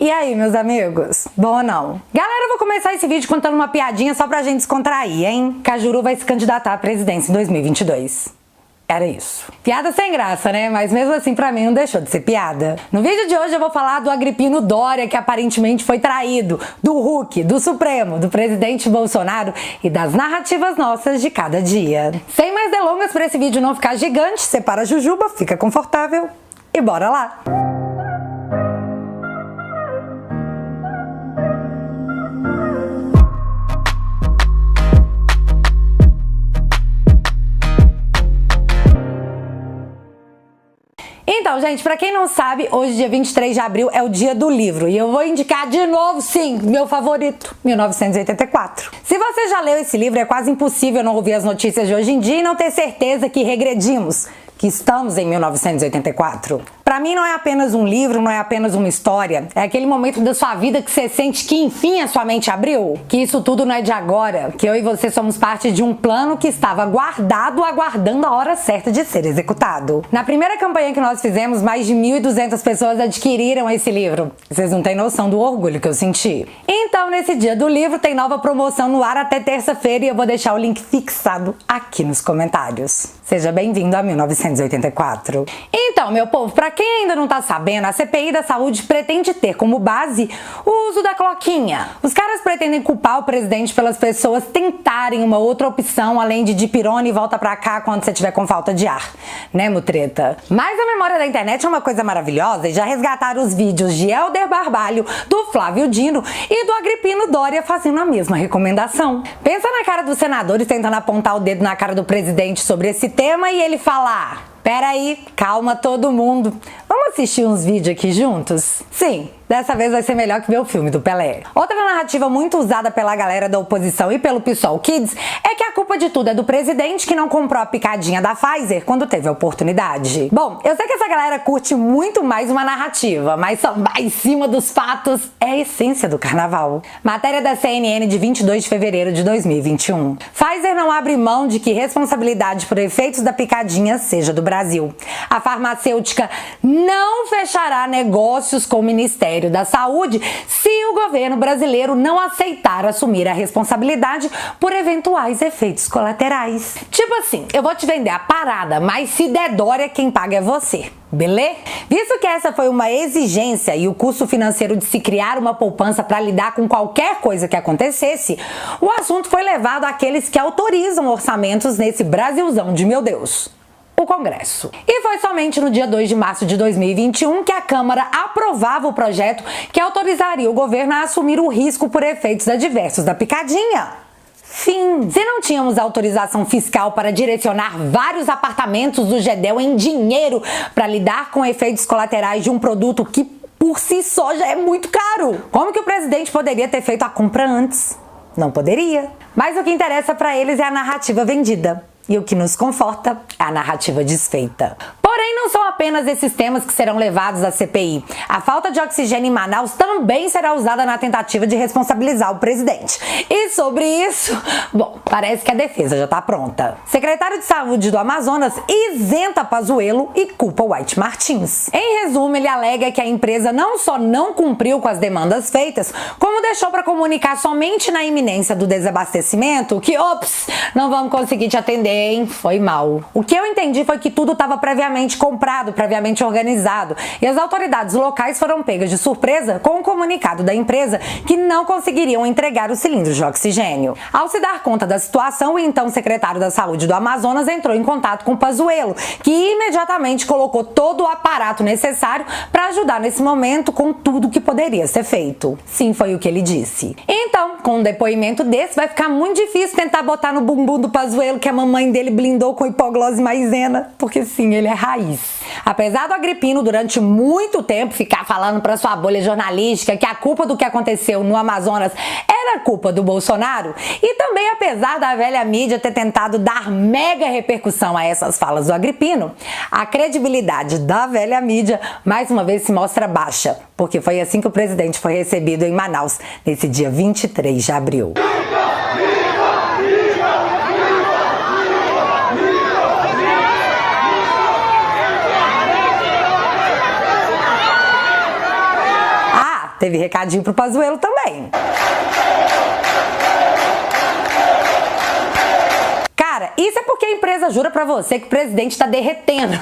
E aí, meus amigos? Bom ou não? Galera, eu vou começar esse vídeo contando uma piadinha só pra gente descontrair, hein? Cajuru vai se candidatar à presidência em 2022. Era isso. Piada sem graça, né? Mas mesmo assim, pra mim, não deixou de ser piada. No vídeo de hoje eu vou falar do Agripino Doria, que aparentemente foi traído, do Huck, do Supremo, do presidente Bolsonaro e das narrativas nossas de cada dia. Sem mais delongas, pra esse vídeo não ficar gigante, separa a jujuba, fica confortável e bora lá! Então, gente, pra quem não sabe, hoje, dia 23 de abril, é o dia do livro. E eu vou indicar de novo, sim, meu favorito, 1984. Se você já leu esse livro, é quase impossível não ouvir as notícias de hoje em dia e não ter certeza que regredimos, que estamos em 1984. Pra mim não é apenas um livro, não é apenas uma história, é aquele momento da sua vida que você sente que enfim a sua mente abriu, que isso tudo não é de agora, que eu e você somos parte de um plano que estava guardado, aguardando a hora certa de ser executado. Na primeira campanha que nós fizemos, mais de 1.200 pessoas adquiriram esse livro. Vocês não têm noção do orgulho que eu senti. Então, nesse dia do livro, tem nova promoção no ar até terça-feira e eu vou deixar o link fixado aqui nos comentários. Seja bem-vindo a 1984. Então, meu povo, pra quem ainda não tá sabendo, a CPI da Saúde pretende ter como base o uso da cloquinha. Os caras pretendem culpar o presidente pelas pessoas tentarem uma outra opção além de dipirona e volta pra cá quando você tiver com falta de ar, né, mutreta? Mas a memória da internet é uma coisa maravilhosa e já resgataram os vídeos de Helder Barbalho, do Flávio Dino e do Agripino Doria fazendo a mesma recomendação. Pensa na cara dos senadores tentando apontar o dedo na cara do presidente sobre esse tema e ele falar: peraí, calma todo mundo. Vamos assistir uns vídeos aqui juntos? Sim, dessa vez vai ser melhor que ver o filme do Pelé. Outra narrativa muito usada pela galera da oposição e pelo PSOL Kids é que a culpa de tudo é do presidente que não comprou a picadinha da Pfizer quando teve a oportunidade. Bom, eu sei que essa galera curte muito mais uma narrativa, mas sambar em cima dos fatos é a essência do carnaval. Matéria da CNN de 22 de fevereiro de 2021. Pfizer não abre mão de que responsabilidade por efeitos da picadinha seja do Brasil. A farmacêutica não fechará negócios com o Ministério da Saúde se o governo brasileiro não aceitar assumir a responsabilidade por eventuais efeitos colaterais. Tipo assim, eu vou te vender a parada, mas se der Dória, quem paga é você. Beleza? Visto que essa foi uma exigência e o custo financeiro de se criar uma poupança para lidar com qualquer coisa que acontecesse, o assunto foi levado àqueles que autorizam orçamentos nesse Brasilzão de meu Deus: o Congresso. E foi somente no dia 2 de março de 2021 que a Câmara aprovava o projeto que autorizaria o governo a assumir o risco por efeitos adversos da picadinha. Fim. Se não tínhamos autorização fiscal para direcionar vários apartamentos do Gedel em dinheiro para lidar com efeitos colaterais de um produto que por si só já é muito caro, como que o presidente poderia ter feito a compra antes? Não poderia. Mas o que interessa para eles é a narrativa vendida. E o que nos conforta é a narrativa desfeita. Porém, não são apenas esses temas que serão levados à CPI. A falta de oxigênio em Manaus também será usada na tentativa de responsabilizar o presidente. E sobre isso, bom, parece que a defesa já está pronta. Secretário de Saúde do Amazonas isenta Pazuello e culpa White Martins. Em resumo, ele alega que a empresa não só não cumpriu com as demandas feitas, como deixou para comunicar somente na iminência do desabastecimento que, ops, não vamos conseguir te atender, hein? Foi mal. O que eu entendi foi que tudo estava previamente comprado, previamente organizado, e as autoridades locais foram pegas de surpresa com o comunicado da empresa que não conseguiriam entregar os cilindros de oxigênio. Ao se dar conta da situação, o então secretário da Saúde do Amazonas entrou em contato com Pazuello, que imediatamente colocou todo o aparato necessário para ajudar nesse momento com tudo que poderia ser feito. Sim, foi o que ele disse. Então, com um depoimento desse, vai ficar muito difícil tentar botar no bumbum do Pazuello que a mamãe dele blindou com hipoglose maisena, porque sim, ele é raiz. Apesar do Agripino durante muito tempo ficar falando para sua bolha jornalística que a culpa do que aconteceu no Amazonas era culpa do Bolsonaro, e também apesar da velha mídia ter tentado dar mega repercussão a essas falas do Agripino, a credibilidade da velha mídia mais uma vez se mostra baixa, porque foi assim que o presidente foi recebido em Manaus nesse dia 23 de abril. teve recadinho pro Pazuello também. Cara, isso é porque a empresa jura pra você que o presidente tá derretendo.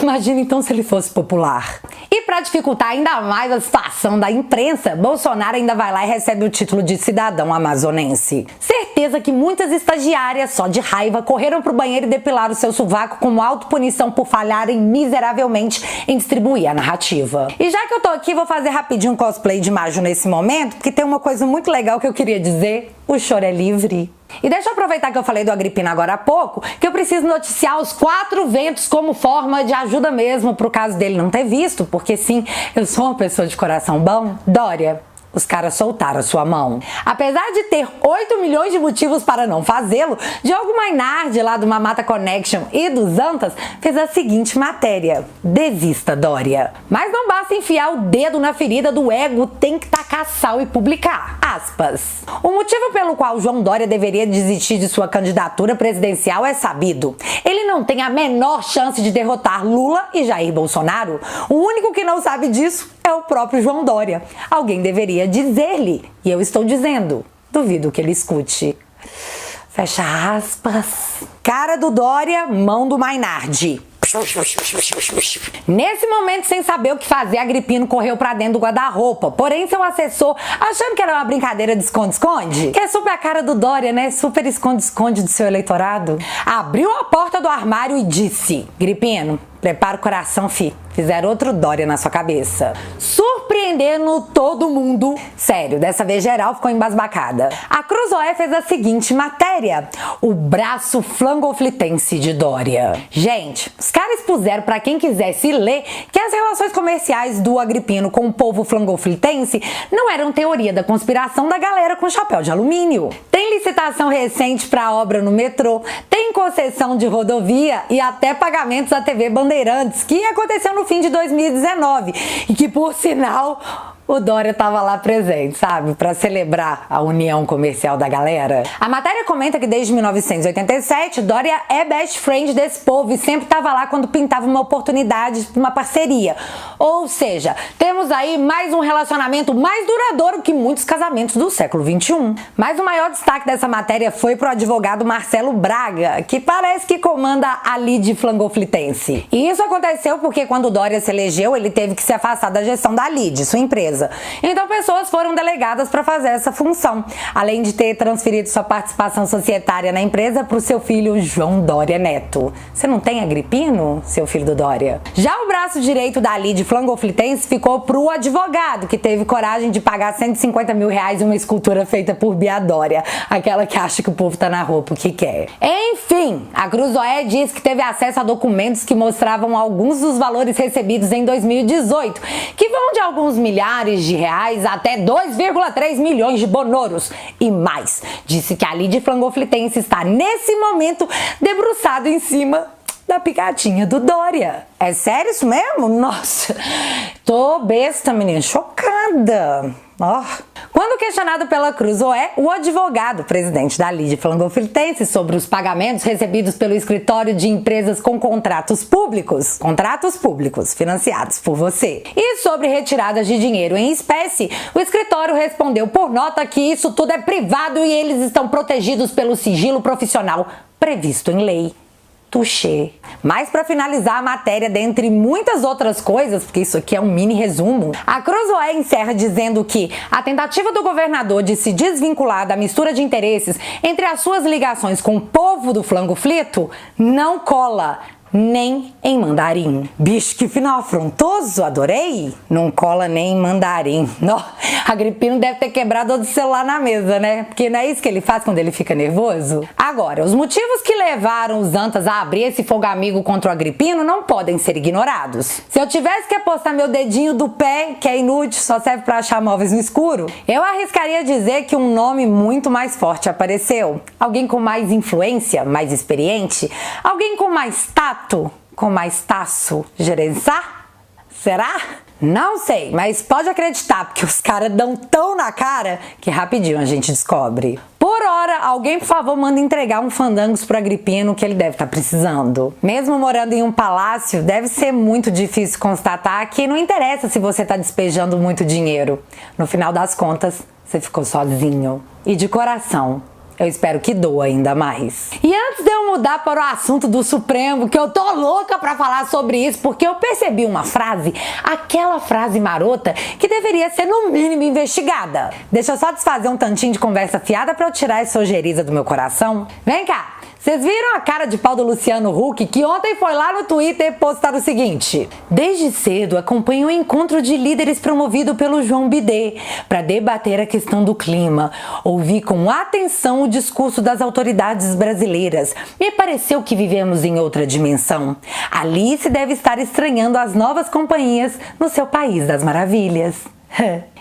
Imagina então se ele fosse popular. E pra dificultar ainda mais a situação da imprensa, Bolsonaro ainda vai lá e recebe o título de cidadão amazonense. Certeza que muitas estagiárias, só de raiva, correram pro banheiro e depilaram o seu sovaco como autopunição por falharem miseravelmente em distribuir a narrativa. E já que eu tô aqui, vou fazer rapidinho um cosplay de Maju nesse momento, porque tem uma coisa muito legal que eu queria dizer: o choro é livre. E deixa eu aproveitar que eu falei do Agrippino agora há pouco, que eu preciso noticiar os 4 ventos como forma de ajuda mesmo pro caso dele não ter visto, porque sim, eu sou uma pessoa de coração bom. Dória, os caras soltaram a sua mão. Apesar de ter 8 milhões de motivos para não fazê-lo, Diogo Mainardi, lá do Mamata Connection e dos Antas, fez a seguinte matéria: desista, Dória. Mas não basta enfiar o dedo na ferida do ego, tem que tacar sal e publicar. Aspas. O motivo pelo qual João Dória deveria desistir de sua candidatura presidencial é sabido. Ele não tem a menor chance de derrotar Lula e Jair Bolsonaro. O único que não sabe disso é o próprio João Dória. Alguém deveria dizer-lhe, e eu estou dizendo, duvido que ele escute. Fecha aspas. Cara do Dória, mão do Mainardi. Nesse momento, sem saber o que fazer, Agrippino correu pra dentro do guarda-roupa. Porém, seu assessor, achando que era uma brincadeira de esconde-esconde, que é super a cara do Dória, né? Super esconde-esconde do seu eleitorado, abriu a porta do armário e disse: Agrippino, prepara o coração, fi. Fizeram outro Dória na sua cabeça. Surpreendendo todo mundo. Sério, dessa vez geral ficou embasbacada. A Cruzoé fez a seguinte matéria: o braço flangoflitense de Dória. Gente, os caras expuseram pra quem quisesse ler que as relações comerciais do Agrippino com o povo flangoflitense não eram teoria da conspiração da galera com chapéu de alumínio. Tem licitação recente pra obra no metrô, tem concessão de rodovia e até pagamentos à TV Bandeirantes, que aconteceu no fim de 2019 e que, por sinal, o Dória estava lá presente, sabe? Para celebrar a união comercial da galera. A matéria comenta que desde 1987, Dória é best friend desse povo e sempre estava lá quando pintava uma oportunidade, uma parceria. Ou seja, temos aí mais um relacionamento mais duradouro que muitos casamentos do século XXI. Mas o maior destaque dessa matéria foi pro advogado Marcelo Braga, que parece que comanda a lide flangoflitense. E isso aconteceu porque quando Dória se elegeu, ele teve que se afastar da gestão da lide, sua empresa. Então pessoas foram delegadas para fazer essa função, além de ter transferido sua participação societária na empresa para o seu filho João Dória Neto. Você não tem Agrippino, seu filho do Dória? Já o braço direito da lide flangoflitense ficou pro advogado, que teve coragem de pagar 150 mil reais em uma escultura feita por Bia Dória, aquela que acha que o povo tá na rua porque quer. Enfim, a Cruzoé diz que teve acesso a documentos que mostravam alguns dos valores recebidos em 2018, que vão de alguns milhares de reais até 2,3 milhões de bonoros e mais. Disse que a lide flangoflitense está nesse momento debruçado em cima da picadinha do Dória. É sério isso mesmo? Nossa, tô besta, menina, chocada. Quando questionado pela Cruzoé, o advogado presidente da lide flangoflitense sobre os pagamentos recebidos pelo escritório de empresas com contratos públicos financiados por você, e sobre retiradas de dinheiro em espécie, o escritório respondeu por nota que isso tudo é privado e eles estão protegidos pelo sigilo profissional previsto em lei. Touché. Mas para finalizar a matéria, dentre muitas outras coisas, porque isso aqui é um mini resumo, a Cruzoé encerra dizendo que a tentativa do governador de se desvincular da mistura de interesses entre as suas ligações com o povo do flangoflito não cola nem em mandarim. Bicho, que final afrontoso, adorei. Não cola nem em mandarim. Agrippino deve ter quebrado o celular na mesa, né? Porque não é isso que ele faz quando ele fica nervoso? Agora, os motivos que levaram os Antas a abrir esse fogo amigo contra o Agrippino não podem ser ignorados. Se eu tivesse que apostar meu dedinho do pé, que é inútil, só serve pra achar móveis no escuro, eu arriscaria dizer que um nome muito mais forte apareceu. Alguém com mais influência, mais experiente, alguém com mais tato, com mais taço, gerenciar? Será? Não sei, mas pode acreditar, porque os caras dão tão na cara que rapidinho a gente descobre. Por hora, Agora, alguém, por favor, manda entregar um fandangos pro Agripino que ele deve estar precisando. Mesmo morando em um palácio, deve ser muito difícil constatar que não interessa se você tá despejando muito dinheiro. No final das contas, você ficou sozinho. E de coração, eu espero que doa ainda mais. E antes de eu mudar para o assunto do Supremo, que eu tô louca pra falar sobre isso, porque eu percebi uma frase, aquela frase marota, que deveria ser no mínimo investigada. Deixa eu só desfazer um tantinho de conversa fiada pra eu tirar essa ojeriza do meu coração. Vem cá! Vocês viram a cara de pau do Luciano Huck, que ontem foi lá no Twitter postar o seguinte: desde cedo acompanho o encontro de líderes promovido pelo João Bidet para debater a questão do clima. Ouvi com atenção o discurso das autoridades brasileiras. Me pareceu que vivemos em outra dimensão. Alice deve estar estranhando as novas companhias no seu país das maravilhas.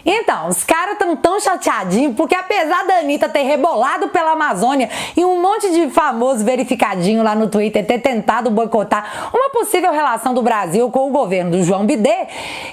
Então, os caras estão tão chateadinhos porque apesar da Anitta ter rebolado pela Amazônia e um monte de famoso verificadinho lá no Twitter ter tentado boicotar uma possível relação do Brasil com o governo do João Bidet,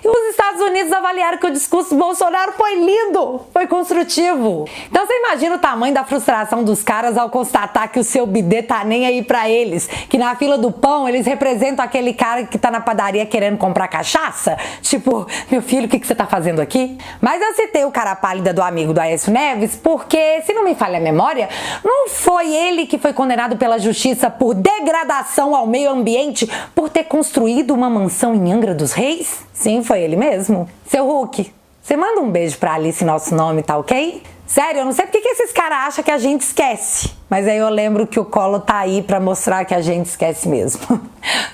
os Estados Unidos avaliaram que o discurso do Bolsonaro foi lindo, foi construtivo. Então você imagina o tamanho da frustração dos caras ao constatar que o seu Bidet tá nem aí pra eles, que na fila do pão eles representam aquele cara que tá na padaria querendo comprar cachaça? Tipo, meu filho, o que você tá fazendo aqui? Mas eu citei o cara pálida do amigo do Aécio Neves porque, se não me falha a memória, não foi ele que foi condenado pela justiça por degradação ao meio ambiente por ter construído uma mansão em Angra dos Reis? Sim, foi ele mesmo. Seu Huck, você manda um beijo pra Alice em nosso nome, tá ok? Sério, eu não sei porque que esses caras acham que a gente esquece. Mas aí eu lembro que o Collor tá aí pra mostrar que a gente esquece mesmo.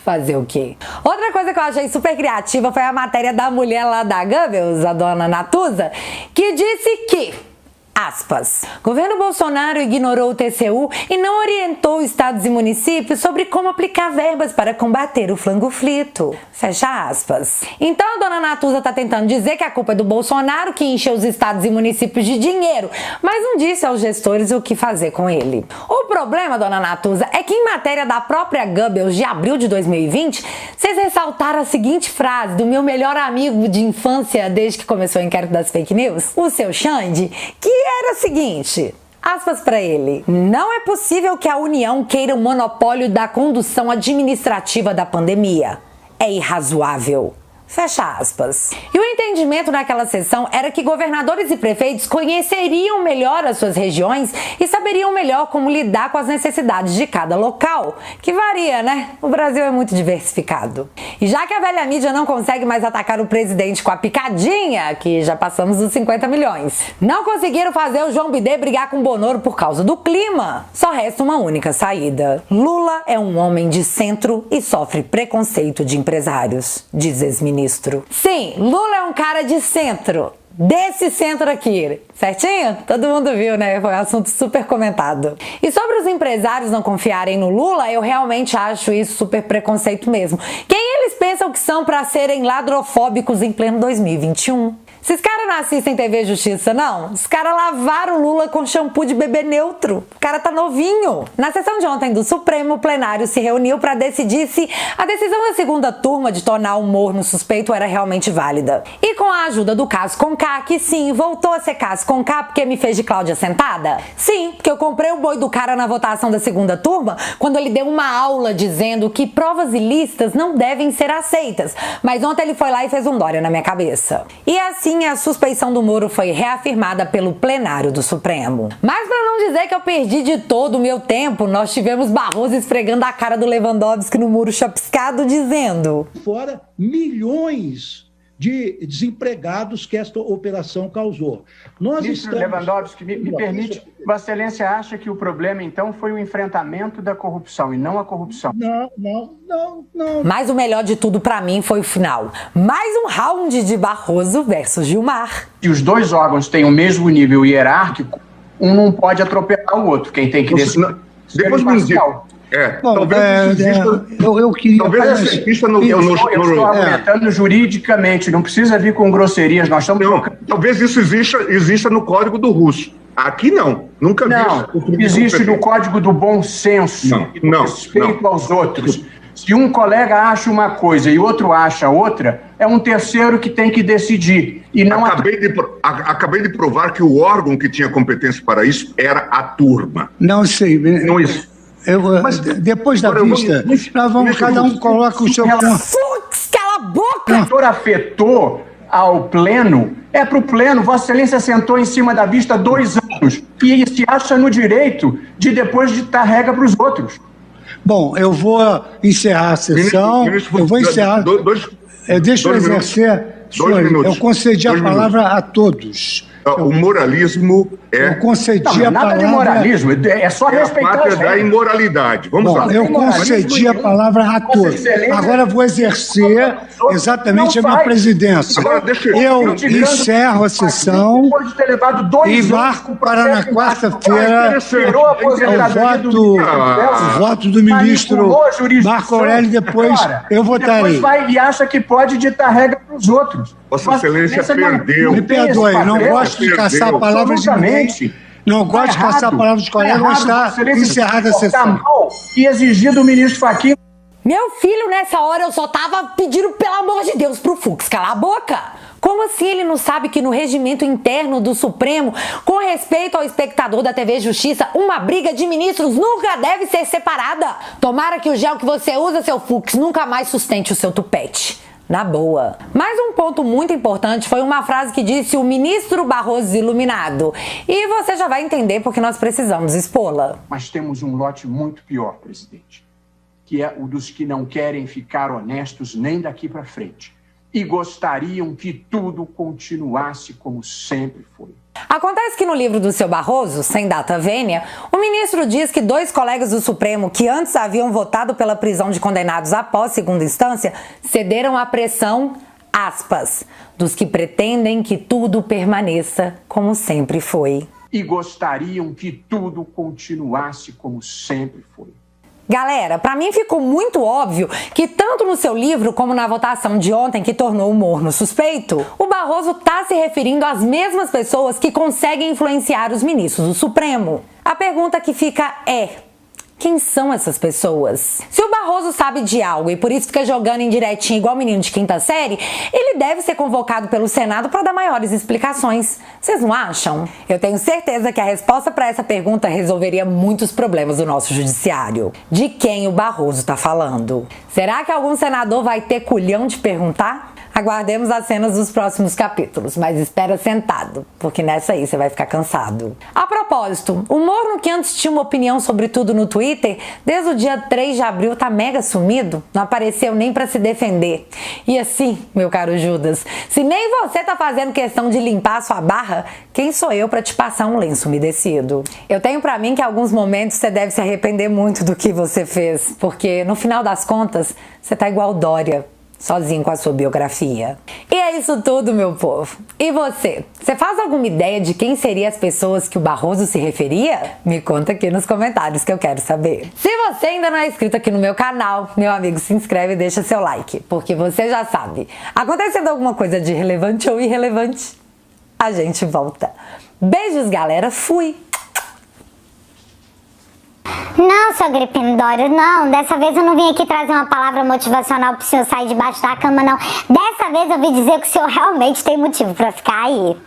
Fazer o quê? Outra coisa que eu achei super criativa foi a matéria da mulher lá da Goebbels, a dona Natuza, que disse que, aspas, governo Bolsonaro ignorou o TCU e não orientou estados e municípios sobre como aplicar verbas para combater o flango-flito. Fecha aspas. Então a dona Natuza tá tentando dizer que a culpa é do Bolsonaro que encheu os estados e municípios de dinheiro, mas não disse aos gestores o que fazer com ele. O problema, dona Natuza, é que em matéria da própria Goebbels de abril de 2020, vocês ressaltaram a seguinte frase do meu melhor amigo de infância desde que começou o inquérito das fake news, o seu Xande, que era o seguinte, aspas para ele, não é possível que a União queira o monopólio da condução administrativa da pandemia. É irrazoável. Fecha aspas. E o entendimento naquela sessão era que governadores e prefeitos conheceriam melhor as suas regiões e saberiam melhor como lidar com as necessidades de cada local, que varia, né? O Brasil é muito diversificado. E já que a velha mídia não consegue mais atacar o presidente com a picadinha, que já passamos dos 50 milhões, não conseguiram fazer o João Bidet brigar com o Bonoro por causa do clima, só resta uma única saída. Lula é um homem de centro e sofre preconceito de empresários, diz ex-ministro. Sim, Lula é um cara de centro, desse centro aqui, certinho? Todo mundo viu, né? Foi um assunto super comentado. E sobre os empresários não confiarem no Lula, eu realmente acho isso super preconceito mesmo. Quem eles pensam que são para serem ladrofóbicos em pleno 2021? Esses caras não assistem TV Justiça, não? Os caras lavaram o Lula com shampoo de bebê neutro. O cara tá novinho. Na sessão de ontem do Supremo, o plenário se reuniu para decidir se a decisão da segunda turma de tornar o Moro no suspeito era realmente válida. E com a ajuda do caso Conká, que sim, voltou a ser caso Conká porque me fez de Cláudia sentada? Sim, porque eu comprei o boi do cara na votação da segunda turma quando ele deu uma aula dizendo que provas ilícitas não devem ser aceitas. Mas ontem ele foi lá e fez um Dória na minha cabeça. E assim, a suspeição do Moro foi reafirmada pelo plenário do Supremo. Mas para não dizer que eu perdi de todo o meu tempo, nós tivemos Barroso esfregando a cara do Lewandowski no muro chapiscado, dizendo: fora milhões de desempregados que esta operação causou. Ministro Lewandowski, me permite, Vossa Excelência acha que o problema, então, foi o enfrentamento da corrupção e não a corrupção? Não. Mas o melhor de tudo para mim foi o final. Mais um round de Barroso versus Gilmar. Se os dois órgãos têm o mesmo nível hierárquico, um não pode atropelar o outro. Quem tem que decidir. Depois me diga. Talvez isso exista. Eu queria. Talvez isso exista no. Eu estou argumentando juridicamente, não precisa vir com grosserias. Nós estamos. Talvez isso exista no Código do Russo. Aqui não. Nunca vi isso. Existe no Código do Bom Senso. Não. Respeito aos outros. Se um colega acha uma coisa e outro acha outra, é um terceiro que tem que decidir. E não Acabei de provar que o órgão que tinha competência para isso era a turma. Não sei. Não isso. Mas depois da vista, nós vamos, cada um coloca o seu ponto. Fux, cala a boca! O reitor afetou ao pleno, é para o pleno. Vossa Excelência sentou em cima da vista 2 anos e se acha no direito de depois ditar regra para os outros. Bom, eu vou encerrar a sessão. Eu vou encerrar. Deixa eu exercer. Eu concedi a palavra a todos. O moralismo é... Eu concedi a nada palavra... de moralismo, é só respeitar a pátria da imoralidade. Vamos lá. Eu concedi a palavra a todos. Agora vou exercer exatamente a minha presidência. Eu encerro a sessão e marco para na quarta-feira o voto do ministro Marco Aurélio. Depois eu votarei. E acha que pode ditar regra para os outros. Vossa Excelência perdeu. Me perdoe, não gosto de caçar palavras de ninguém. Não gosto de caçar palavras de colegas, mas está encerrada a sessão. E exigir do ministro Fachin. Meu filho, nessa hora eu só tava pedindo, pelo amor de Deus, pro Fux calar a boca. Como assim ele não sabe que no regimento interno do Supremo, com respeito ao espectador da TV Justiça, uma briga de ministros nunca deve ser separada? Tomara que o gel que você usa, seu Fux, nunca mais sustente o seu tupete. Na boa. Mais um ponto muito importante foi uma frase que disse o ministro Barroso iluminado. E você já vai entender porque nós precisamos expô-la. Mas temos um lote muito pior, presidente, que é o dos que não querem ficar honestos nem daqui para frente e gostariam que tudo continuasse como sempre foi. Acontece que no livro do seu Barroso, Sem Data Vênia, o ministro diz que 2 colegas do Supremo que antes haviam votado pela prisão de condenados após segunda instância cederam à pressão, aspas, dos que pretendem que tudo permaneça como sempre foi. E gostariam que tudo continuasse como sempre foi. Galera, pra mim ficou muito óbvio que tanto no seu livro como na votação de ontem que tornou o morno suspeito, o Barroso tá se referindo às mesmas pessoas que conseguem influenciar os ministros do Supremo. A pergunta que fica é: quem são essas pessoas? Se o Barroso sabe de algo e por isso fica jogando indiretinho igual menino de quinta série, ele deve ser convocado pelo Senado para dar maiores explicações. Vocês não acham? Eu tenho certeza que a resposta para essa pergunta resolveria muitos problemas do nosso judiciário. De quem o Barroso tá falando? Será que algum senador vai ter culhão de perguntar? Aguardemos as cenas dos próximos capítulos, mas espera sentado, porque nessa aí você vai ficar cansado. A propósito, o morno que antes tinha uma opinião sobre tudo no Twitter, desde o dia 3 de abril tá mega sumido, não apareceu nem pra se defender. E assim, meu caro Judas, se nem você tá fazendo questão de limpar a sua barra, quem sou eu pra te passar um lenço umedecido? Eu tenho pra mim que em alguns momentos você deve se arrepender muito do que você fez, porque no final das contas, você tá igual Dória, sozinho com a sua biografia. E é isso tudo, meu povo. E você? Você faz alguma ideia de quem seriam as pessoas que o Barroso se referia? Me conta aqui nos comentários que eu quero saber. Se você ainda não é inscrito aqui no meu canal, meu amigo, se inscreve e deixa seu like, porque você já sabe, acontecendo alguma coisa de relevante ou irrelevante, a gente volta. Beijos, galera. Fui! Não, seu Gripendório, não. Dessa vez eu não vim aqui trazer uma palavra motivacional pro senhor sair debaixo da cama, não. Dessa vez eu vim dizer que o senhor realmente tem motivo pra ficar aí.